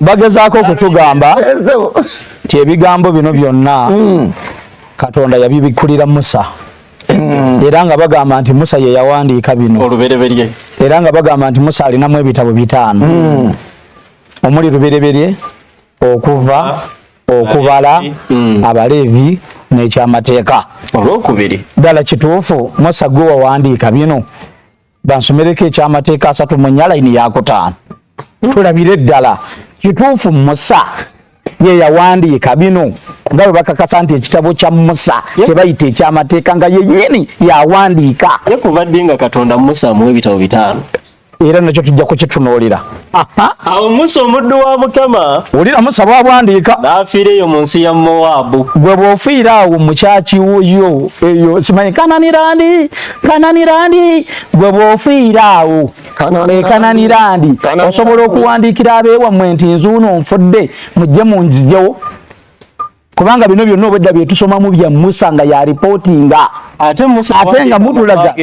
bagezaako okutugamba ti ebigambo bino byonna Katonda yabibikulira Musa era nga bagamba nti Musa ye yawandiika bino olubereberye era nga bagamba nti Musa alinamu ebitabo 5 omuli lubereberye okuva okubala abaleevi n'ekyamateeka olwokubiri ddala kituufu Musa gwe wawandiika bino bansomereko ekyamateeka 3 mu layini ya 5 tulabire ddala kituufu Musa ye yawandiika bino nga bwe bakakasa nti ekitabo kya Musa kye bayita ekyamateeka nga yennyini yawandiika kubadde nga Katonda Musa mu ebitabo 5 era nakyo tujja kukitunuulira. Awo Musa omuddu wa Mukama wulira Musa bw'awandiika n'afiira eyo mu nsi ya Mowaabu. Gwe bw'ofiira awo mukyaki yo eyo simanyi Kananirandi gwe bw'ofiira awo Kananirandi osobola okuwandiikira abeewammwe nti nzuuno nfudde mujje munzijewo kubanga bino byonna obwedda bye tusomamu bya Musa nga ya ripootinga ate nga mutulaga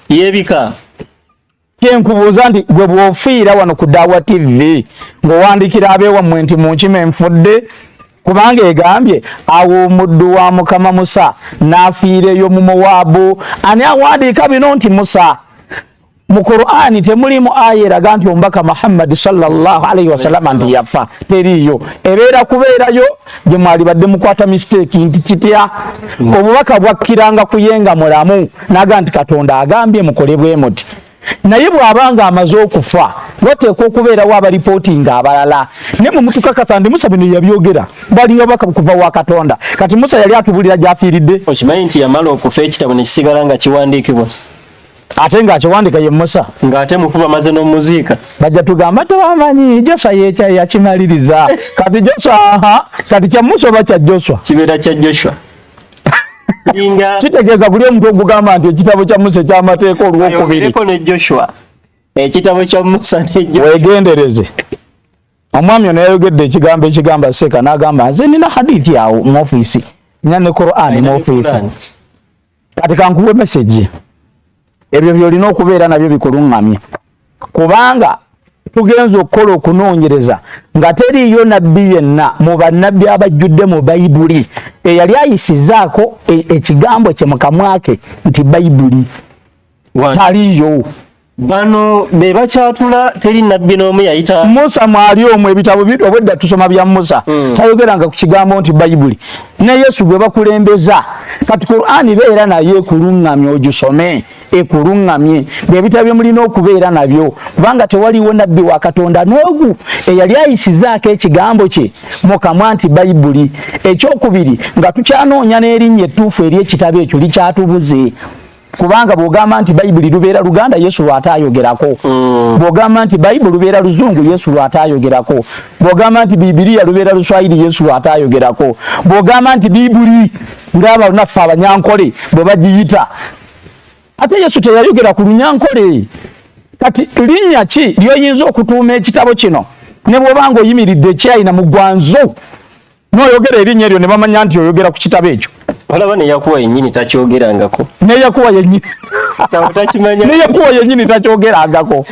yebika kyenkubuuza nti gwe bw'ofiira wano ku Daawa TV ng'owandiikira abeewammwe nti munkime nfudde kubanga egambye awo omuddu wa Mukama Musa n'afiira eyo mu Mowaabu. Ani awandiika bino nti Musa? Mu Qur'ani temulimu aya eraga nti omubaka Muhammad sallallahu alaihi wasallam nti yafa, teriyo. Ebeera kubeerayo gye mwali badde mukwata mistake nti kitya obubaka bwakkiranga kuyenga mulamu naga nti Katonda agambye mukole bwe muti. Naye bw'abanga amaze okufa wateekwa okubeerawo abaripootinga abalala ne mu mutukakasa ndi Musa bino yabyogera balinga baka kuva wa Katonda. Kati Musa yali atubulira gy'afiiridde. Okimanyi nti yamala okufa ekitabo ne kisigala nga kiwandiikibwa ate ng'akiwandika ye Musa ng'ate mukuba maze n'omuziika bajja tugamba tebamanyi Joshua yakimaliriza kati Joshua kati kya Musa oba kya Joshua kibeera kya Joshua kitegeeza buli omuntu ogugamba nti ekitabo kya Musa ekyamateeka olwokubiri ne Joshua ekitabo kya Musa ne Joshua weegendereze. Omwami ono yayogedde ekigambo ekigamba Seeka n'agamba nze nina hadithi awo mu ofiisi nina ne Qur'ani mu ofiisi kati kankuwe message ebyo byolina okubeera nabyo bikuluŋŋamye kubanga tugenza okukola okunoonyereza nga teriyo nabbi yenna mu bannabbi abajjudde mu Bayibuli eyali ayisizaako ekigambo kye mu kamwa ke nti Bayibuli taliyo. bano be bakyatula teri nabbi n'omu yayita Musa mwali omwo ebitabo bito obwedda tusoma bya Musa tayogeranga ku kigambo nti Bayibuli ne Yesu gwe bakulembeza kati Qur'ani beera naye ekuluŋŋamye ogisome ekuluŋŋamye byebitabo mulina okubeera nabyo kubanga tewaliwo nabbi wa Katonda n'ogu eyali ayisizaako ekigambo kye mu kamwa nti Bayibuli. Ekyokubiri nga tukyanoonya n'erinnya ettuufu ery'ekitabo ekyo likyatubuze kubanga bw'ogamba nti Bayibuli lubeera Luganda Yesu lwataayogerako bw'ogamba nti Bayibuli lubeera Luzungu Yesu lwataayogerako bw'ogamba nti Bibiliya lubeera Luswayiri Yesu lwataayogerako bw'ogamba nti Bibuli ng'abanaffe Abanyankole bwe bagiyita ate Yesu teyayogera ku Lunyankole. Kati linnya ki ly'oyinza okutuuma ekitabo kino ne bw'obanga oyimiridde ekyayina mu ggwanzo n'oyogera erinnya eryo ne bamanya nti oyogera ku kitabo ekyo olaba neyakuwa yennyini takyogerangako neyakuwa yennyini takyogerangako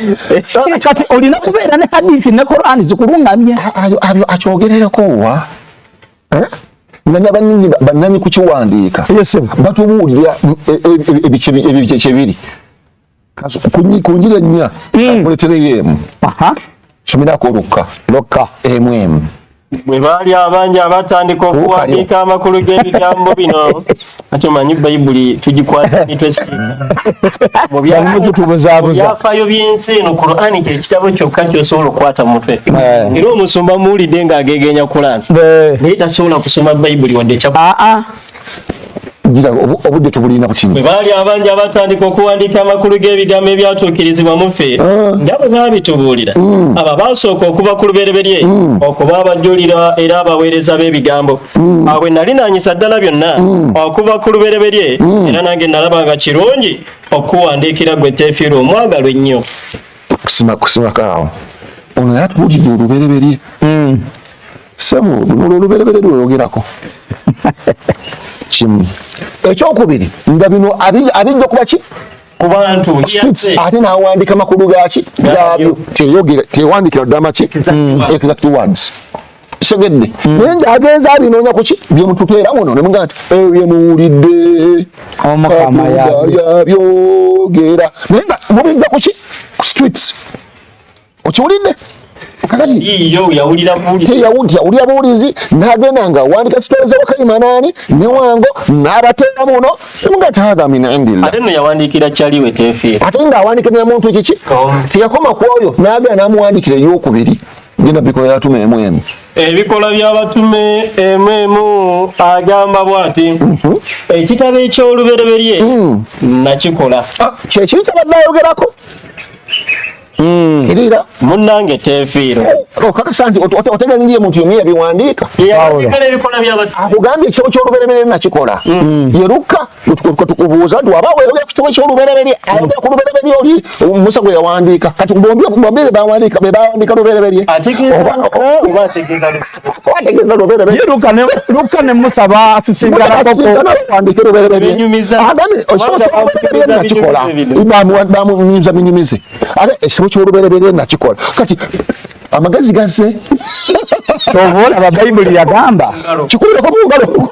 kati olina kubeera ne hadithi ne Qur'ani zikuluŋŋamye abyo akyogererako wa bannanyi kukiwandiika batubuulira ebikyebiri kunjira ennya kuletereyo emu somerako lukka emu bwe baali abangi abatandika okuwandiika amakulu g'ebigambo bino ate omanyi Bayibuli tugikwata nitwesiika mu byafaayo by'ensi eno Qur'ani kyekitabo kyokka kyosobola okukwata mu mutwe era omusumba muwulidde ng'ageegenya Qur'ani naye tasobola kusoma Bayibuli wadde obudde tubulina butini bwe baali abangi abatandika okuwandiika amakulu g'ebigambo ebyatuukirizibwa mu ffe nga bwe baabitubuulira abo baasooka okuva ku lubereberye okuba abajulira era abaweereza b'ebigambo awo bwe nali nanyisa ddala byonna okuva ku lubereberye era nange nalaba nga kirungi okuwandiikira gwe Teefiira omwagalwa ennyo kusimako ono yatubuulidde olubereberye sabu luno olubereberye lweyogerako kimu. Ekyokubiri nga bino abijja kuba ki ku bantu ate n'awandiika makulu gaki gaabyo tewandikira ddama ki exact words segedde naye ng'agenza abinoonya ku ki byemututeera muno ne mugamba nti byemuwulidde Omukama yabyogera naye nga mubijja ku ki ku streets okiwulidde iyo yawulira buulizi n'agenda nga wandika sitole z'Abakayimanani ne Wango n'abateera muno nga taadha min indillah. Ate no yawandiikira kyaliwe teefiira. Ate nga awandiikira muntu kiki teyakoma ku oyo n'agenda n'amuwandiikira ey'okubiri genda bikola yatume emu. Ebikola by'abatume emu agamba bw'ati ekitabo eky'olubereberye nakikola. Kyekiri kyabadde ayogerako. Kirira munnange teefiira. Kakasa nti otegeera muntu yomwe yabiwandiika. Akugambye ekitabo ky'olubereberye nakikola. Ye Luka tukubuuza nti waba weyogera ku kitabo ky'olubereberye ayogera ku lubereberye oli Musa gwe yawandiika. Kati bombi be bawandiika lubereberye. Ategeeza lubereberye. Luka ne Musa baasisinganako kuwandiika lubereberye. Agambye ekitabo ky'olubereberye nakikola. Bamunyumize. Ate ekitabo ky'olubereberye nakikola. Kati amagezi gazze tovola ababayibuli yagamba kikulireko mu ngalo.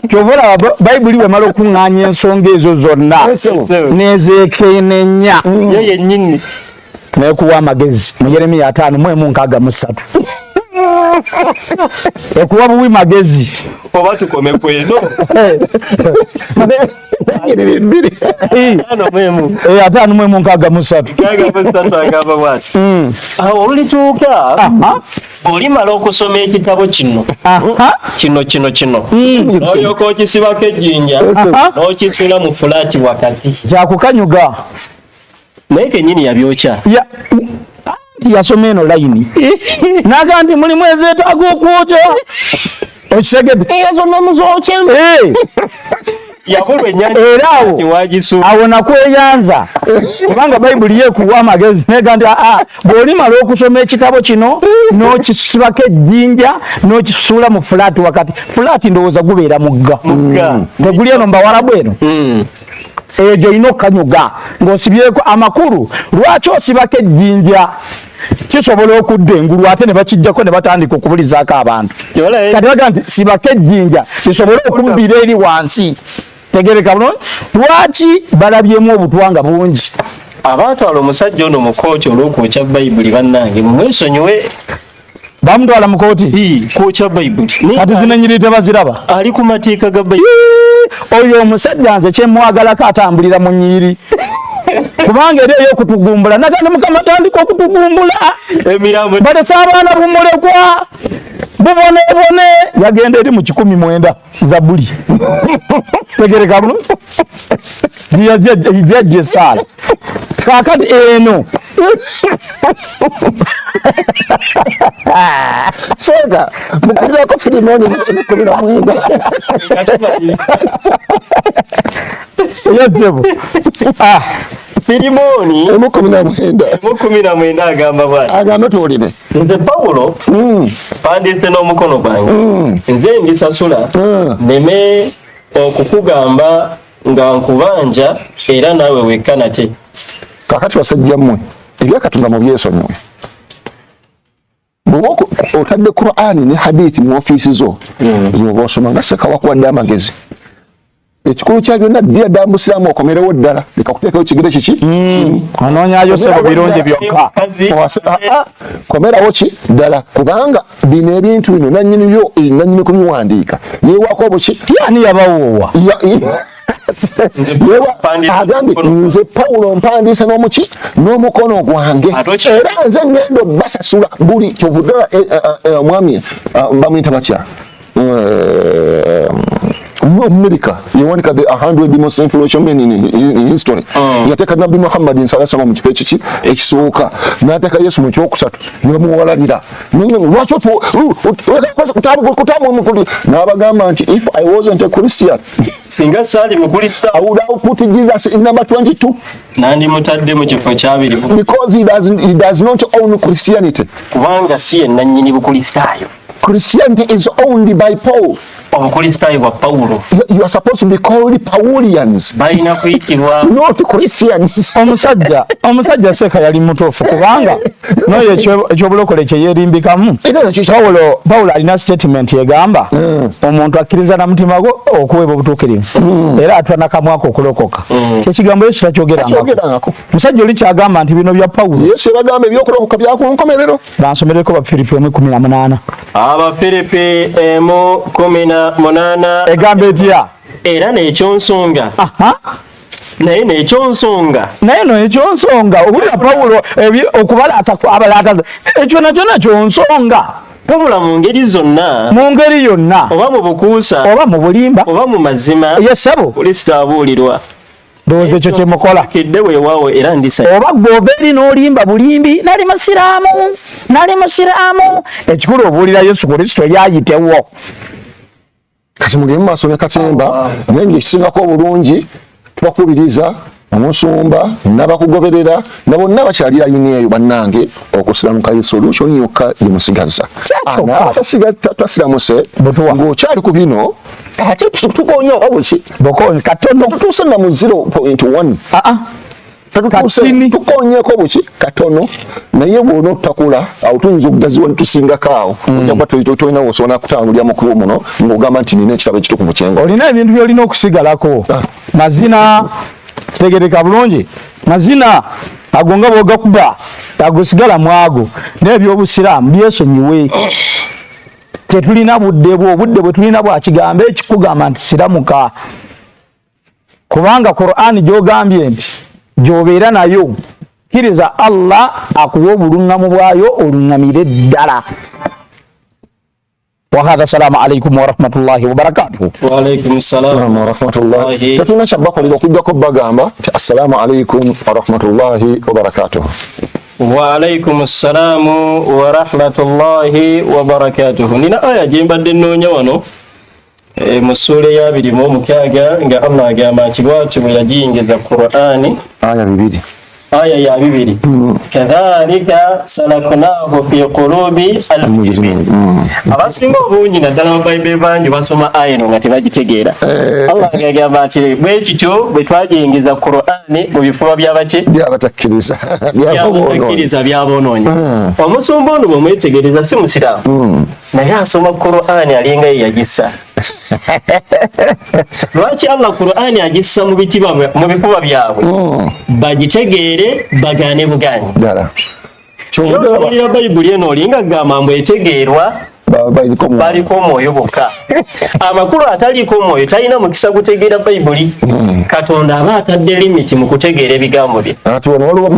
Tovola ababayibuli wemala okuŋŋaanya ensonga ezo zonna nezeekeenenya yo yennyini nekuwa amagezi mu Yeremiya 5:63 ekuwa buwi magezi oba tukome kweno 5:63 agamba bwati awo olituuka olimala okusoma ekitabo kino n'olyoka okisibako ejjinja n'okisuula mu fulaati wakati kyakukanyuga naye kennyini yabyokya yasoma eno layini naga nti mulimu ezeetaaga okwokya okitegedde zonna muzookya yabulwa ennyanja awo nakweyanza kubanga bayibuli yeekuwa amagezi nega nti bw'olimala okusoma ekitabo kino n'okisibako ejjinja n'okisuula mu fulaati wakati fulaati ndowooza gubeera mugga teguli eno mbawalabu eno egyo olina okukanyuga ng'osibyeko amakulu lwaki osibako ejjinja kisobola okudda engulu ate ne bakijjako ne batandika okubulizaako abantu kati baga nti sibako ejjinja kisobole okubbira eri wansi tegereka bulungi lwaki balabyemu obutwanga bungi abaatwala omusajja ono mu kooti olw'okwokya bayibuli bannange mumwesonyiwe bamutwala mu kooti kwokya bayibuli kati zinenyiri tebaziraba ali ku mateeka ga bayibuli oyo omusajja nze kyemwagalako atambulira mu nnyiri kubanga eri ey'okutugumbula nagandi Mukama tandika okutugumbula balese abaana bumulekwa bubonebone yagenda eri mu 19 Zabbuli tegereka buno yajja esaala kakati eno Sega mukulirako Filimoni 19 yazebo Filimoni 19 agamba bwati agamba tuwulire nze Pawulo pandiise n'omukono gwange nze ndisasula neme okukugamba nga nkubanja era naawe wekka nate kakati basajja mmwe ebyakatonda mu byesonyiwe bw'oba otadde Qur'ani ne hadithi mu ofiisi zo zoba osoma nga Seka wakuwadde amagezi ekikulu kya byonna ddira ddala musiraamu okomerewo ddala leka kuteekayo kigere kiki anoonyayo sebo birungi byokka komerawo ki ddala kubanga bino ebintu bino nannyini byo nannyini kubiwandiika yeewaako buki yani yabawoowa agambye nze Pawulo mpandiisa n'omuki n'omukono gwange era nze ngenda basasula buli kyovuddala omwami bamuyita batya America yawanika the 100 most influential men in history yateeka Nabbi Muhammad sallallahu mu kifo ekiki ekisooka n'ateeka Yesu mu kyokusatu n'amuwalalira lwaki kutamu n'abagamba nti if I wasn't a Christian singa saali mukrista I would have put Jesus in number 22 nandi mutadde mu kifo kyabiri because he does not own Christianity kubanga si ye nannyini bukristaayo Christianity is owned by Paul omukristaayo wa Paulo. You are supposed to be called Paulians. Balina kuyitibwa not Christians. Omusajja Seka yali mutuufu kubanga noyo ekyobulokole kye yeerimbikamu. Paulo alina statement egamba omuntu akkiriza na mutima gwo okuweebwa obutuukirivu era atwana kamwako okulokoka. Kyekigambo Yesu takyogerangako. Musajja oli kyagamba nti bino bya Paulo. Yesu yabagamba ebyokulokoka bya ku nkomerero. Bansomereko Abafiripi 1:18. Abafiripi 1:18 egamba etya? Era n'ekyonsonga. Naye n'ekyonsonga obulira Paulo okubalaata abalataza ekyo nakyo nakyonsonga. Wabula mu ngeri zonna, oba mu bukuusa, oba mu bulimba, oba mu mazima, yesabo Kristo abuulirwa. Ndowooza ekyo kyemukola. Kidde weewaawo era ndisa. Oba gw'ova eri n'olimba bulimbi nali musiraamu. Ekikulu obuulira Yesu Kristo yaayitewo. Kati mugende mu maaso ne katemba naye ng'ekisingako obulungi tubakubiriza omusumba n'abakugoberera na bonna bakyali layini eyo bannange okusiramuka solution yokka gyemusigaza. Twasiramuse ng'okyali ku bino ate tukonya obuki katono tutuuse na mu 0.1 tukonyeko buki katono naye bw'ona otakula awo tuyinza okugaziwa netusingako awo ojja kuba tolina wosobola kutambulira mu kubo muno ng'ogamba nti nina ekitabo ekitukuvu kyenga. Olina ebintu by'olina okusigalako. Mazina tegereka bulungi. Mazina ago nga bw'ogakuba agosigala mu ago naye eby'obusiraamu byesonyiwe. Tetulina budde bwe tulina bwa kigambo ekikugamba nti siramuka kubanga Qur'ani gy'ogambye nti gy'obeera nayo kkiriza Allah akuwa obuluŋŋamu bwayo oluŋŋamire ddala. وهذا السلام عليكم ورحمة الله وبركاته. وعليكم السلام ورحمة الله. تتونا شبكة لكم بغامبا السلام عليكم ورحمة الله وبركاته. وعليكم السلام ورحمة الله وبركاته. نينا آية جيمبا دنونيا وانو مسؤولة يا بيدي مو مكاغا nga Allah agamba nti bw'atyo bwe yajiyingiza Qur'ani aya ya bibiri kadhalika salaknahu fi qulubi al-mujrimin. Abasinga obungi naddala mu Bayibuli bangi basoma aya eno nga tebagitegeera. Allah agamba nti bwe kityo bwe twajiyingiza Qur'ani mu bifuba by'abatakkiriza by'aboonoonyi. Omusumba ono bwe mwetegereza si musiraamu naye asoma Qur'ani alinga ye yagissa. Lwaki Allah Qur'ani agissa mu bifuba byabwe bagitegeere bagaane bugaanyi. Kyolira Bayibuli eno olinga gamba mbu etegeerwa baliko omwoyo bokka. Amakulu ataliiko omwoyo talina mukisa gutegeera Bayibuli. Katonda aba atadde limiti mu kutegeera ebigambo bye. Ati wano waliwo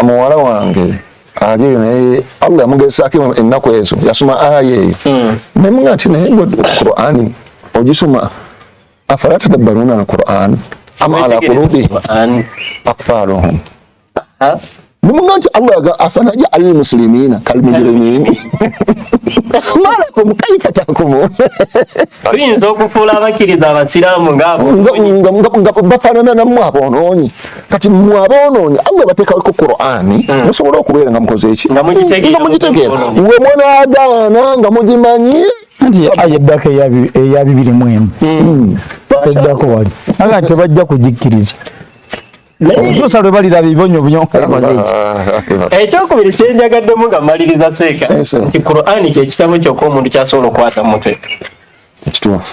muwala wange aliyo naye Allah yamugezaako ennaku ezo yasoma aya eyo naye muga nti naye Qur'ani ogisoma afala tadabbaruna al-Qur'an am ala qulubi aqfaluhum. Nimunga nti Allah afana ja'al al-muslimina kal mujrimin malakum kayfa tahkumun. Tuyinza okufuula abakkiriza abasiraamu nga bafaanana nammwe aboonoonyi. Kati mmwe aboonoonyi Allah bateekako Qur'ani musobola okubeera nga mukoze eki nga mugitegeera we munaagaana nga mugimanyi nti aya eddako eya 2:1 eddako wali aga tebajja kugikkiriza. Okutuusa lwe balira bibonyo ekyokubiri kyenjagaddemu nga mmaliriza Seeka nti Qur'ani kyekitabo kyokka omuntu kyasobola okukwata mu mutwe.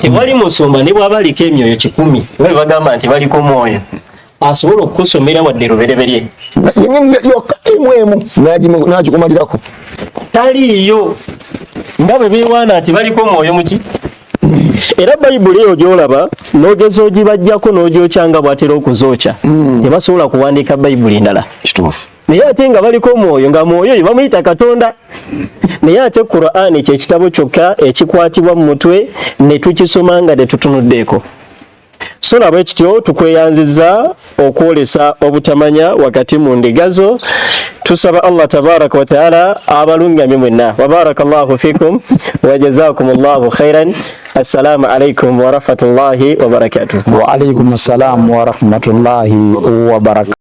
Tewali musumba ne bw'aba aliko emyoyo 10 nga bagamba nti baliko mwoyo asobola okukusomera wadde lubereberye yokka emu n'agikumalirako. Taliiyo nga bwe beewaana nti baliko mwoyo muki. Era Bayibuli eyo gy'olaba n'ogeza ogibajjako n'ogyokyanga bw'atera okuzookya tebasobola kuwandiika Bayibuli ndala. Naye ate nga baliko omwoyo nga mwoyo oyo bamuyita Katonda. Naye ate Qur'ani kyekitabo kyokka ekikwatibwa mu mutwe ne tukisoma nga tetutunuddeeko. So nabwe kityo tukweyanziza okwolesa obutamanya wakati mu ndigazo. Tusaba Allah tabaraka wa taala abalungamye mwenna. Wa barakallahu fikum wa jazakumullahu khairan. Assalamu alaikum wa rahmatullahi wa barakatuh. Wa alaikum assalam wa rahmatullahi wa barakatuh.